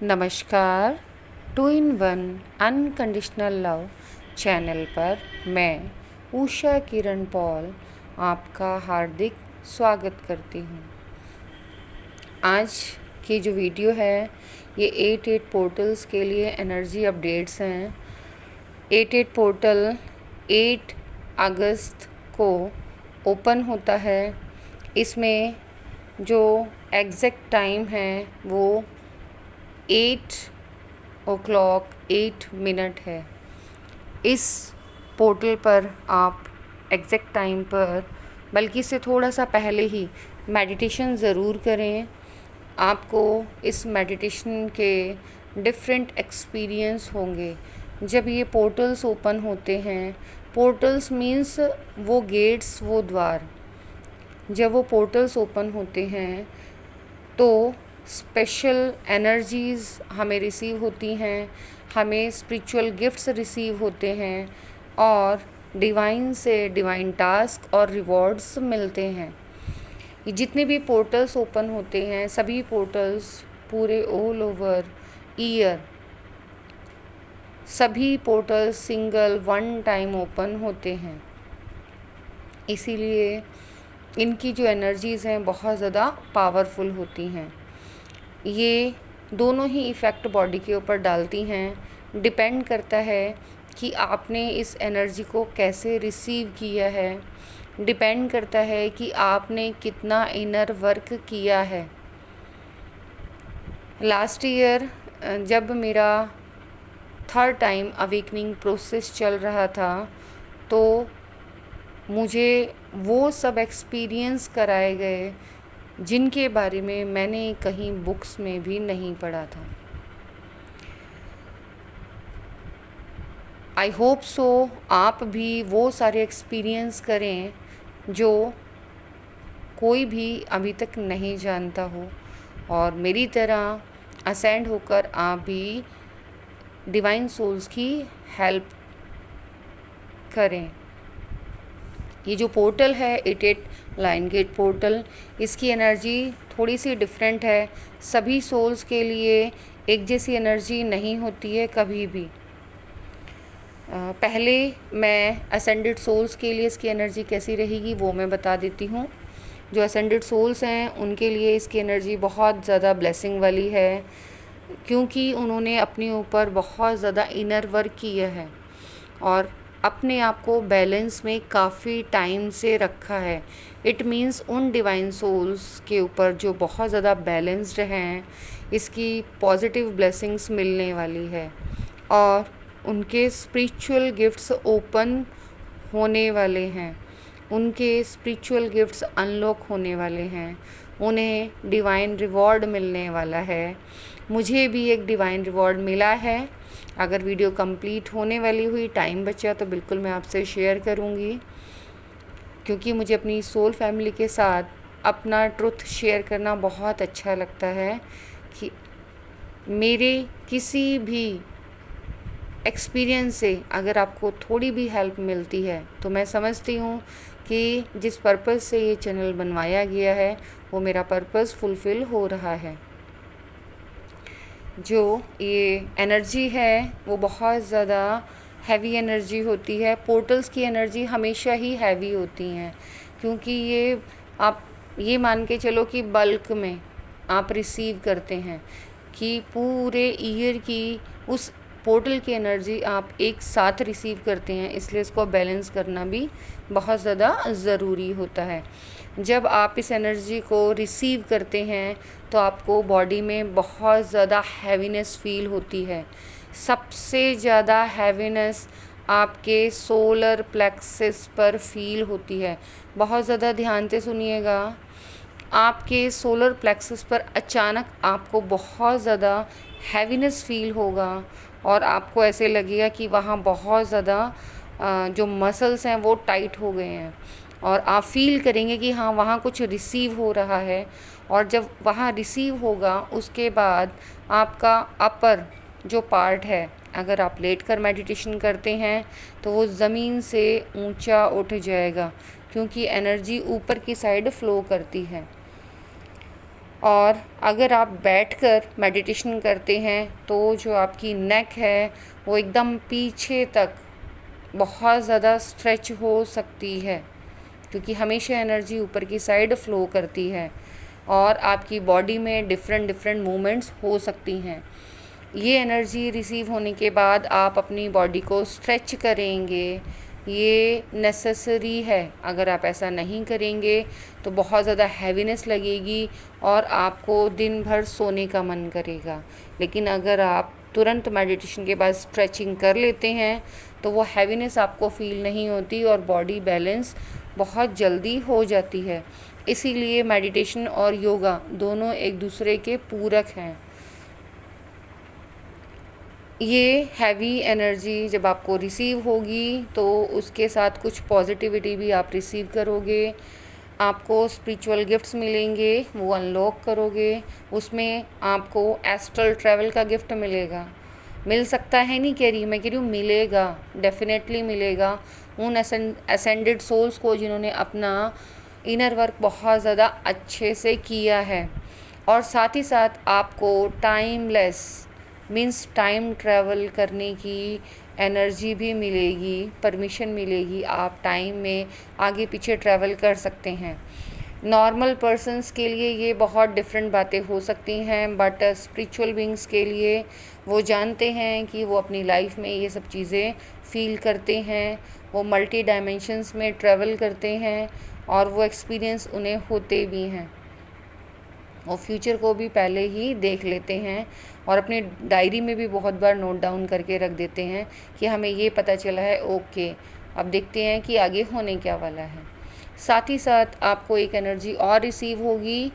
नमस्कार। Two in one unconditional love channel पर मैं उषा किरण पॉल आपका हार्दिक स्वागत करती हूँ। आज की जो वीडियो है ये 88 पोर्टल्स के लिए एनर्जी अपडेट्स हैं। 88 पोर्टल 8 अगस्त को ओपन होता है। इसमें जो एग्जैक्ट टाइम है वो 8:08 है। इस पोर्टल पर आप एग्जैक्ट टाइम पर बल्कि से थोड़ा सा पहले ही मेडिटेशन ज़रूर करें। आपको इस मेडिटेशन के डिफरेंट एक्सपीरियंस होंगे जब ये पोर्टल्स ओपन होते हैं। पोर्टल्स मीन्स वो गेट्स, वो द्वार। जब वो पोर्टल्स ओपन होते हैं तो स्पेशल एनर्जीज़ हमें रिसीव होती हैं, हमें स्पिरिचुअल गिफ्ट्स रिसीव होते हैं और डिवाइन से डिवाइन टास्क और रिवॉर्ड्स मिलते हैं। ये जितने भी पोर्टल्स ओपन होते हैं सभी पोर्टल्स पूरे ऑल ओवर ईयर सभी portals single one time open होते हैं। इसीलिए इनकी जो एनर्जीज़ हैं बहुत ज़्यादा पावरफुल होती हैं। ये दोनों ही इफ़ेक्ट बॉडी के ऊपर डालती हैं। डिपेंड करता है कि आपने इस एनर्जी को कैसे रिसीव किया है। डिपेंड करता है कि आपने कितना इनर वर्क किया है। लास्ट ईयर जब मेरा थर्ड टाइम अवेकनिंग प्रोसेस चल रहा था तो मुझे वो सब एक्सपीरियंस कराए गए जिनके बारे में मैंने कहीं बुक्स में भी नहीं पढ़ा था। आई होप सो आप भी वो सारे एक्सपीरियंस करें जो कोई भी अभी तक नहीं जानता हो और मेरी तरह असेंड होकर आप भी डिवाइन सोल्स की हेल्प करें। ये जो पोर्टल है 88 लाइन गेट पोर्टल, इसकी एनर्जी थोड़ी सी डिफरेंट है। सभी सोल्स के लिए एक जैसी एनर्जी नहीं होती है कभी भी। पहले मैं असेंडेड सोल्स के लिए इसकी एनर्जी कैसी रहेगी वो मैं बता देती हूँ। जो असेंडेड सोल्स हैं उनके लिए इसकी एनर्जी बहुत ज़्यादा ब्लेसिंग वाली है क्योंकि उन्होंने अपने ऊपर बहुत ज़्यादा इनर वर्क किया है और अपने आप को बैलेंस में काफ़ी टाइम से रखा है। इट मीन्स उन डिवाइन सोल्स के ऊपर जो बहुत ज़्यादा बैलेंस्ड हैं इसकी पॉजिटिव ब्लेसिंग्स मिलने वाली है और उनके स्पिरिचुअल गिफ्ट्स ओपन होने वाले हैं। उनके स्पिरिचुअल गिफ्ट्स अनलॉक होने वाले हैं। उन्हें डिवाइन रिवॉर्ड मिलने वाला है। मुझे भी एक डिवाइन रिवॉर्ड मिला है। अगर वीडियो कंप्लीट होने वाली हुई, टाइम बचा तो बिल्कुल मैं आपसे शेयर करूँगी क्योंकि मुझे अपनी सोल फैमिली के साथ अपना ट्रुथ शेयर करना बहुत अच्छा लगता है कि मेरे किसी भी एक्सपीरियंस से अगर आपको थोड़ी भी हेल्प मिलती है तो मैं समझती हूँ कि जिस पर्पज़ से ये चैनल बनवाया गया है वो मेरा पर्पज़ फुलफ़िल हो रहा है। जो ये एनर्जी है वो बहुत ज़्यादा हैवी एनर्जी होती है। पोर्टल्स की एनर्जी हमेशा ही हैवी होती हैं क्योंकि ये आप ये मान के चलो कि बल्क में आप रिसीव करते हैं कि पूरे ईयर की उस पोर्टल की एनर्जी आप एक साथ रिसीव करते हैं, इसलिए इसको बैलेंस करना भी बहुत ज़्यादा ज़रूरी होता है। जब आप इस एनर्जी को रिसीव करते हैं तो आपको बॉडी में बहुत ज़्यादा हैवीनेस फील होती है। सबसे ज़्यादा हैवीनेस आपके सोलर प्लेक्सस पर फील होती है। बहुत ज़्यादा ध्यान से सुनिएगा। आपके सोलर प्लेक्सस पर अचानक आपको बहुत ज़्यादा हैवीनेस फील होगा और आपको ऐसे लगेगा कि वहाँ बहुत ज़्यादा जो मसल्स हैं वो टाइट हो गए हैं और आप फील करेंगे कि हाँ वहाँ कुछ रिसीव हो रहा है। और जब वहाँ रिसीव होगा उसके बाद आपका अपर जो पार्ट है, अगर आप लेटकर मेडिटेशन करते हैं तो वो ज़मीन से ऊंचा उठ जाएगा क्योंकि एनर्जी ऊपर की साइड फ़्लो करती है। और अगर आप बैठकर मेडिटेशन करते हैं तो जो आपकी नेक है वो एकदम पीछे तक बहुत ज़्यादा स्ट्रेच हो सकती है, क्योंकि हमेशा एनर्जी ऊपर की साइड फ़्लो करती है और आपकी बॉडी में डिफरेंट डिफरेंट मूवमेंट्स हो सकती हैं। ये एनर्जी रिसीव होने के बाद आप अपनी बॉडी को स्ट्रेच करेंगे, ये नेसेसरी है। अगर आप ऐसा नहीं करेंगे तो बहुत ज़्यादा हैवीनेस लगेगी और आपको दिन भर सोने का मन करेगा। लेकिन अगर आप तुरंत मेडिटेशन के बाद स्ट्रेचिंग कर लेते हैं तो वो हैवीनेस आपको फ़ील नहीं होती और बॉडी बैलेंस बहुत जल्दी हो जाती है। इसीलिए मेडिटेशन और योगा दोनों एक दूसरे के पूरक हैं। ये हैवी एनर्जी जब आपको रिसीव होगी तो उसके साथ कुछ पॉजिटिविटी भी आप रिसीव करोगे, आपको स्पिरिचुअल गिफ्ट्स मिलेंगे, वो अनलॉक करोगे। उसमें आपको एस्ट्रल ट्रैवल का गिफ्ट मिलेगा, मिल सकता है नहीं कह रही, मैं कह रही हूँ मिलेगा, डेफिनेटली मिलेगा उन असेंडेड सोल्स को जिन्होंने अपना इनर वर्क बहुत ज़्यादा अच्छे से किया है। और साथ ही साथ आपको टाइमलेस मीन्स टाइम ट्रैवल करने की एनर्जी भी मिलेगी, परमिशन मिलेगी, आप टाइम में आगे पीछे ट्रैवल कर सकते हैं। नॉर्मल पर्सन्स के लिए ये बहुत डिफरेंट बातें हो सकती हैं, बट स्पिरिचुअल बीइंग्स के लिए वो जानते हैं कि वो अपनी लाइफ में ये सब चीज़ें फील करते हैं, वो मल्टी डायमेंशंस में ट्रैवल करते हैं और वो एक्सपीरियंस उन्हें होते भी हैं और फ्यूचर को भी पहले ही देख लेते हैं और अपनी डायरी में भी बहुत बार नोट डाउन करके रख देते हैं कि हमें ये पता चला है, ओके अब देखते हैं कि आगे होने क्या वाला है। साथ ही साथ आपको एक एनर्जी और रिसीव होगी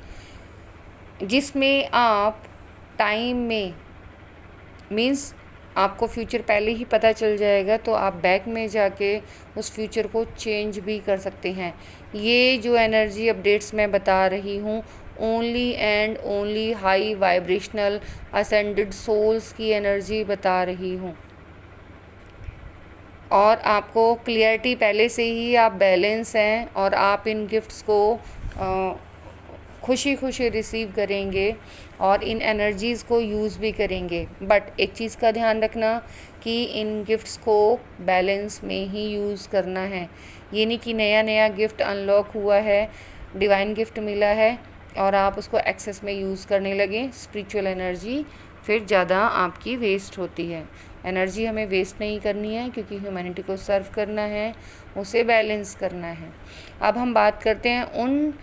जिसमें आप टाइम में मीन्स आपको फ्यूचर पहले ही पता चल जाएगा तो आप बैक में जाके उस फ्यूचर को चेंज भी कर सकते हैं। ये जो एनर्जी अपडेट्स मैं बता रही हूँ only and only high vibrational ascended souls की एनर्जी बता रही हूँ और आपको क्लियरिटी पहले से ही आप बैलेंस हैं और आप इन गिफ्ट्स को खुशी खुशी रिसीव करेंगे और इन एनर्जीज़ को यूज़ भी करेंगे। बट एक चीज़ का ध्यान रखना कि इन गिफ्ट्स को बैलेंस में ही यूज़ करना है। ये नहीं कि नया नया गिफ्ट अनलॉक हुआ है, डिवाइन गिफ्ट मिला है और आप उसको एक्सेस में यूज़ करने लगे, स्पिरिचुअल एनर्जी फिर ज़्यादा आपकी वेस्ट होती है। एनर्जी हमें वेस्ट नहीं करनी है क्योंकि ह्यूमैनिटी को सर्व करना है, उसे बैलेंस करना है। अब हम बात करते हैं उन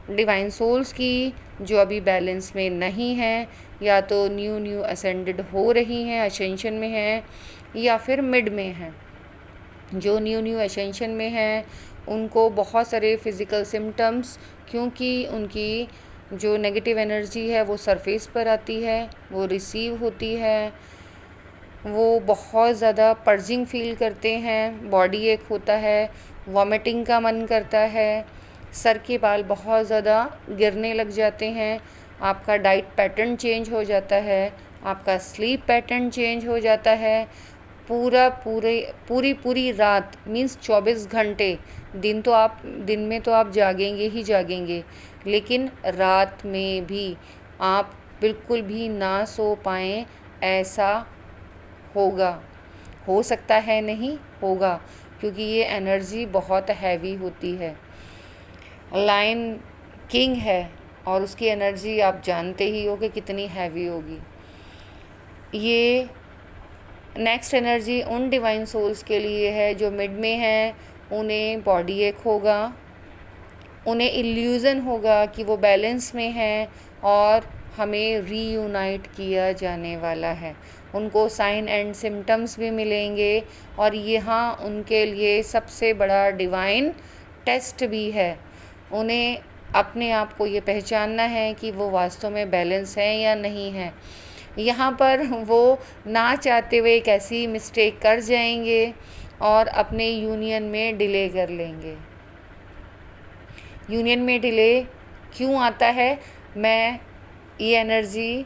डिवाइन सोल्स की जो अभी बैलेंस में नहीं हैं, या तो न्यू असेंडेड हो रही हैं, असेंशन में हैं, या फिर मिड में हैं। जो न्यू असेंशन में हैं उनको बहुत सारे फिज़िकल सिम्टम्स, क्योंकि उनकी जो नेगेटिव एनर्जी है वो सरफेस पर आती है, वो रिसीव होती है, वो बहुत ज़्यादा पर्जिंग फील करते हैं, बॉडी एक होता है, वॉमिटिंग का मन करता है, सर के बाल बहुत ज़्यादा गिरने लग जाते हैं, आपका डाइट पैटर्न चेंज हो जाता है, आपका स्लीप पैटर्न चेंज हो जाता है, पूरी रात मीन्स 24 घंटे, दिन में तो आप जागेंगे ही जागेंगे, लेकिन रात में भी आप बिल्कुल भी ना सो पाएँ ऐसा होगा। हो सकता है नहीं, होगा, क्योंकि ये एनर्जी बहुत हैवी होती है। लायन किंग है और उसकी एनर्जी आप जानते ही हो कि कितनी हैवी होगी। ये नेक्स्ट एनर्जी उन डिवाइन सोल्स के लिए है जो मिड में हैं, उन्हें बॉडी एक होगा, उन्हें इल्यूज़न होगा कि वो बैलेंस में हैं और हमें रीयूनाइट किया जाने वाला है। उनको साइन एंड सिम्टम्स भी मिलेंगे और यहाँ उनके लिए सबसे बड़ा डिवाइन टेस्ट भी है। उन्हें अपने आप को ये पहचानना है कि वो वास्तव में बैलेंस है या नहीं है। यहाँ पर वो ना चाहते हुए एक ऐसी मिस्टेक कर जाएंगे और अपने यूनियन में डिले कर लेंगे। यूनियन में डिले क्यों आता है मैं ये एनर्जी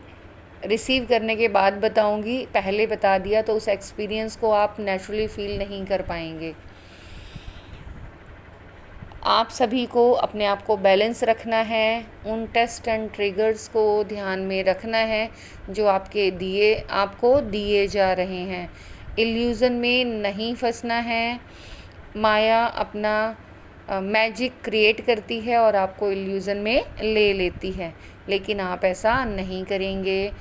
रिसीव करने के बाद बताऊंगी, पहले बता दिया तो उस एक्सपीरियंस को आप नेचुरली फील नहीं कर पाएंगे। आप सभी को अपने आप को बैलेंस रखना है, उन टेस्ट एंड ट्रिगर्स को ध्यान में रखना है जो आपको दिए जा रहे हैं। इल्यूज़न में नहीं फंसना है। माया अपना मैजिक क्रिएट करती है और आपको इल्यूज़न में ले लेती है, लेकिन आप ऐसा नहीं करेंगे।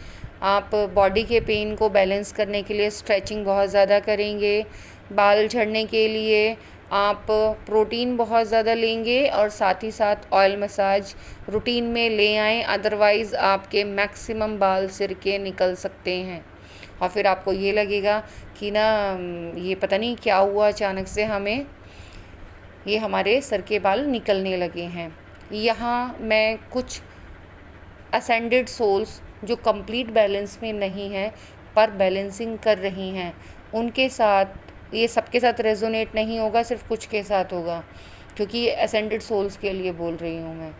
आप बॉडी के पेन को बैलेंस करने के लिए स्ट्रेचिंग बहुत ज़्यादा करेंगे। बाल झड़ने के लिए आप प्रोटीन बहुत ज़्यादा लेंगे और साथ ही साथ ऑयल मसाज रूटीन में ले आएँ, अदरवाइज़ आपके मैक्सिमम बाल सिर के निकल सकते हैं और फिर आपको ये लगेगा कि ना ये पता नहीं क्या हुआ, अचानक से हमें ये हमारे सर के बाल निकलने लगे हैं। यहाँ मैं कुछ असेंडेड सोल्स जो कंप्लीट बैलेंस में नहीं है पर बैलेंसिंग कर रही हैं, उनके साथ, ये सबके साथ रेजोनेट नहीं होगा, सिर्फ कुछ के साथ होगा, क्योंकि ये असेंडेड सोल्स के लिए बोल रही हूँ मैं।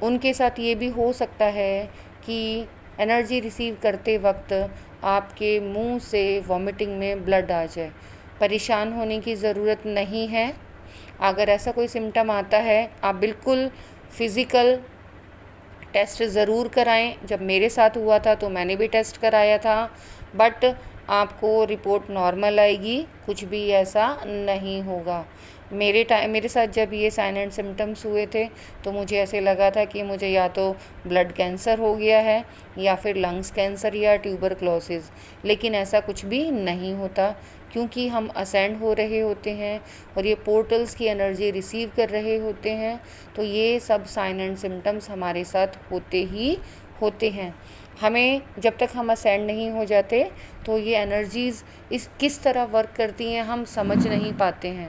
उनके साथ ये भी हो सकता है कि एनर्जी रिसीव करते वक्त आपके मुंह से वॉमिटिंग में ब्लड आ जाए। परेशान होने की ज़रूरत नहीं है। अगर ऐसा कोई सिम्टम आता है, आप बिल्कुल फ़िज़िकल टेस्ट ज़रूर कराएं। जब मेरे साथ हुआ था तो मैंने भी टेस्ट कराया था, बट आपको रिपोर्ट नॉर्मल आएगी, कुछ भी ऐसा नहीं होगा। मेरे साथ जब ये साइन एंड सिम्टम्स हुए थे तो मुझे ऐसे लगा था कि मुझे या तो ब्लड कैंसर हो गया है या फिर लंग्स कैंसर या ट्यूबरक्लोसिस, लेकिन ऐसा कुछ भी नहीं होता, क्योंकि हम असेंड हो रहे होते हैं और ये पोर्टल्स की एनर्जी रिसीव कर रहे होते हैं। तो ये सब साइन एंड सिम्टम्स हमारे साथ होते ही होते हैं। हमें जब तक हम असेंड नहीं हो जाते तो ये एनर्जीज़ किस तरह वर्क करती हैं हम समझ नहीं पाते हैं,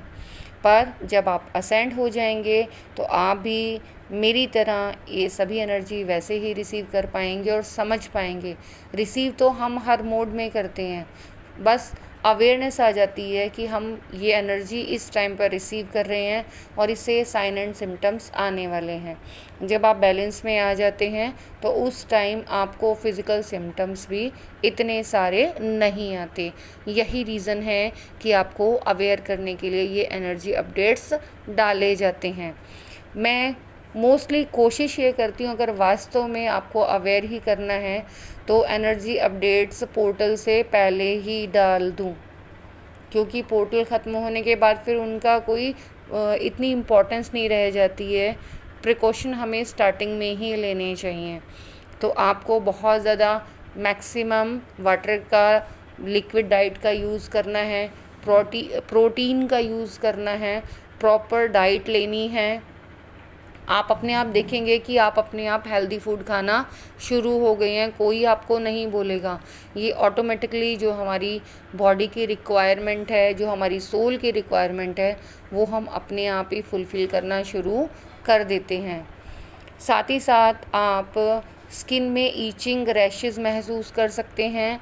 पर जब आप असेंड हो जाएंगे तो आप भी मेरी तरह ये सभी एनर्जी वैसे ही रिसीव कर पाएंगे और समझ पाएंगे। रिसीव तो हम हर मोड में करते हैं, बस अवेयरनेस आ जाती है कि हम ये एनर्जी इस टाइम पर रिसीव कर रहे हैं और इससे साइन एंड सिम्टम्स आने वाले हैं। जब आप बैलेंस में आ जाते हैं तो उस टाइम आपको फ़िज़िकल सिम्टम्स भी इतने सारे नहीं आते। यही रीज़न है कि आपको अवेयर करने के लिए ये एनर्जी अपडेट्स डाले जाते हैं। मैं मोस्टली कोशिश ये करती हूँ, अगर वास्तव में आपको अवेयर ही करना है तो एनर्जी अपडेट्स पोर्टल से पहले ही डाल दूँ, क्योंकि पोर्टल ख़त्म होने के बाद फिर उनका कोई इतनी इम्पोर्टेंस नहीं रह जाती है। प्रिकॉशन हमें स्टार्टिंग में ही लेने चाहिए। तो आपको बहुत ज़्यादा मैक्सिमम वाटर का, लिक्विड डाइट का यूज़ करना है, प्रोटीन का यूज़ करना है, प्रॉपर डाइट लेनी है। आप अपने आप देखेंगे कि आप अपने आप हेल्दी फूड खाना शुरू हो गए हैं, कोई आपको नहीं बोलेगा। ये ऑटोमेटिकली जो हमारी बॉडी की रिक्वायरमेंट है, जो हमारी सोल की रिक्वायरमेंट है, वो हम अपने आप ही फुलफ़िल करना शुरू कर देते हैं। साथ ही साथ आप स्किन में ईचिंग, रैशेस महसूस कर सकते हैं।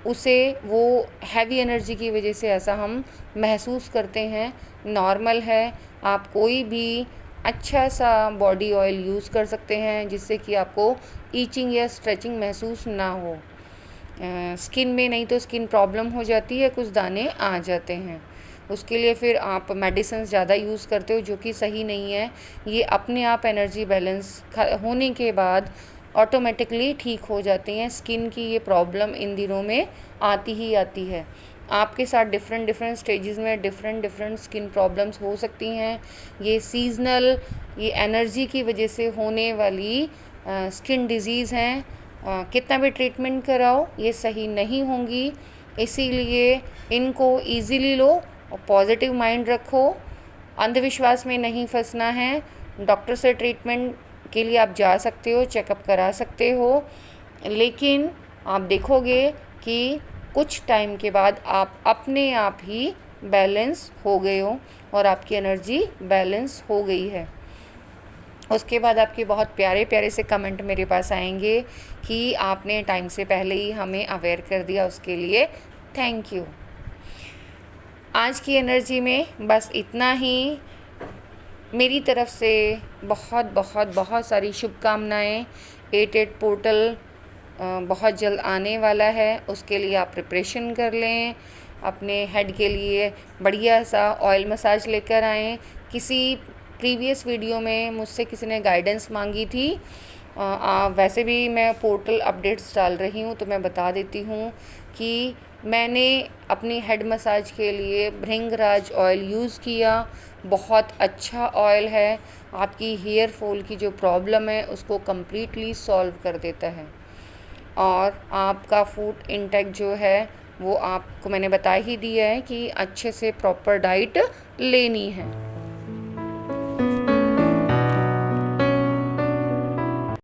उसे वो हैवी एनर्जी की वजह से ऐसा हम महसूस करते हैं, नॉर्मल है। आप कोई भी अच्छा सा बॉडी ऑयल यूज़ कर सकते हैं जिससे कि आपको ईचिंग या स्ट्रेचिंग महसूस ना हो। स्किन में नहीं तो स्किन प्रॉब्लम हो जाती है, कुछ दाने आ जाते हैं, उसके लिए फिर आप मेडिसिन ज़्यादा यूज़ करते हो, जो कि सही नहीं है। ये अपने आप एनर्जी बैलेंस होने के बाद ऑटोमेटिकली ठीक हो जाती हैं। स्किन की ये प्रॉब्लम इन दिनों में आती ही आती है। आपके साथ डिफरेंट स्टेजेस में डिफरेंट स्किन प्रॉब्लम्स हो सकती हैं। ये सीजनल, ये एनर्जी की वजह से होने वाली स्किन डिजीज़ हैं। कितना भी ट्रीटमेंट कराओ ये सही नहीं होंगी, इसीलिए इनको इजीली लो और पॉजिटिव माइंड रखो। अंधविश्वास में नहीं फंसना है। डॉक्टर से ट्रीटमेंट के लिए आप जा सकते हो, चेकअप करा सकते हो, लेकिन आप देखोगे कि कुछ टाइम के बाद आप अपने आप ही बैलेंस हो गए हो और आपकी एनर्जी बैलेंस हो गई है। उसके बाद आपके बहुत प्यारे प्यारे से कमेंट मेरे पास आएंगे कि आपने टाइम से पहले ही हमें अवेयर कर दिया, उसके लिए थैंक यू। आज की एनर्जी में बस इतना ही। मेरी तरफ से बहुत बहुत बहुत सारी शुभकामनाएँ। 88 पोर्टल बहुत जल्द आने वाला है, उसके लिए आप प्रिपरेशन कर लें। अपने हेड के लिए बढ़िया सा ऑयल मसाज लेकर आएँ। किसी प्रीवियस वीडियो में मुझसे किसी ने गाइडेंस मांगी थी। वैसे भी मैं पोर्टल अपडेट्स डाल रही हूँ, तो मैं बता देती हूँ कि मैंने अपनी हेड मसाज के लिए भृंगराज ऑयल यूज़ किया। बहुत अच्छा ऑयल है, आपकी हेयर फॉल की जो प्रॉब्लम है उसको कम्प्लीटली सॉल्व कर देता है। और आपका फूड इंटेक जो है वो आपको मैंने बता ही दिया है कि अच्छे से प्रॉपर डाइट लेनी है।